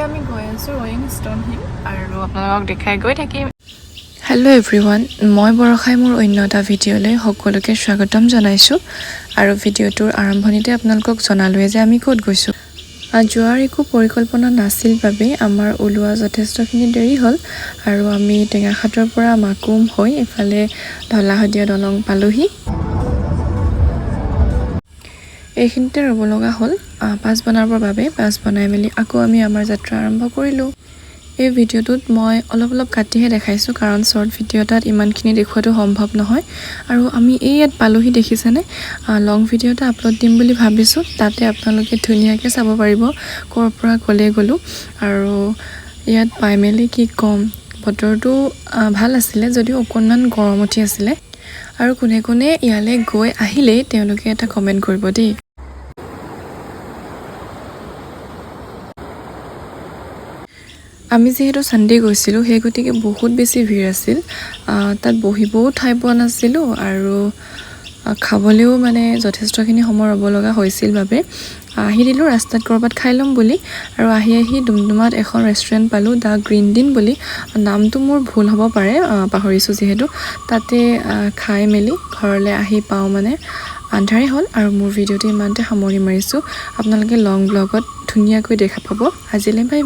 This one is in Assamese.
আমি গৈ আছোঁ ৰয়িং ষ্টন হিল আৰু আপোনালোকক দেখাই গৈ থাকিম। হেল্ল' এভৰিৱান, মই বৰষাই মোৰ অন্য এটা ভিডিঅ'লৈ সকলোকে স্বাগতম জনাইছোঁ। আৰু ভিডিঅ'টোৰ আৰম্ভণিতে আপোনালোকক জনালোৱে যে আমি ক'ত গৈছোঁ। যোৱাৰ একো পৰিকল্পনা নাছিল বাবে আমাৰ ওলোৱা যথেষ্টখিনি দেৰি হ'ল আৰু আমি টেঙাখাটৰ পৰা মাকুম হৈ এইফালে ঢলাশদিয়া দলং পালোহি। এইখিনিতে ৰ'ব লগা হ'ল পাছ বনাবৰ বাবে। পাছ বনাই মেলি আকৌ আমি আমাৰ যাত্ৰা আৰম্ভ কৰিলোঁ। এই ভিডিঅ'টোত মই অলপ কাটিহে দেখাইছোঁ, কাৰণ শ্বৰ্ট ভিডিঅ' এটাত ইমানখিনি দেখুৱাটো সম্ভৱ নহয়। আৰু আমি ইয়াত পালোহি, দেখিছেনে? লং ভিডিঅ' এটা আপলোড দিম বুলি ভাবিছোঁ, তাতে আপোনালোকে ধুনীয়াকৈ চাব পাৰিব ক'ৰ পৰা গ'লোঁ। আৰু ইয়াত পাই মেলি কি ক'ম, বতৰটো ভাল আছিলে যদিও অকণমান গৰম উঠি আছিলে। আৰু কোনে কোনে ইয়ালৈ গৈ আহিলেই তেওঁলোকে এটা কমেণ্ট কৰিব দেই। আমি যিহেতু ছানডে গৈছিলোঁ, সেই গতিকে বহুত বেছি ভিৰ আছিল। তাত বহিবও ঠাই পোৱা নাছিলোঁ আৰু খাবলৈও মানে যথেষ্টখিনি সময় ৰ'ব লগা হৈছিল বাবে আহি দিলোঁ ৰাস্তাত ক'ৰবাত খাই ল'ম বুলি। আৰু আহি ডুমডুমাত এখন ৰেষ্টুৰেণ্ট পালোঁ, দ্য গ্ৰীণ ডিন বুলি। নামটো মোৰ ভুল হ'ব পাৰে, পাহৰিছোঁ যিহেতু। তাতে খাই মেলি ঘৰলৈ আহি পাওঁ মানে আন্ধাৰে হ'ল। আৰু মোৰ ভিডিঅ'টো ইমানতে সামৰি মাৰিছোঁ। আপোনালোকে লং ব্লগত ধুনীয়াকৈ দেখা পাব। আজিলৈ বাই।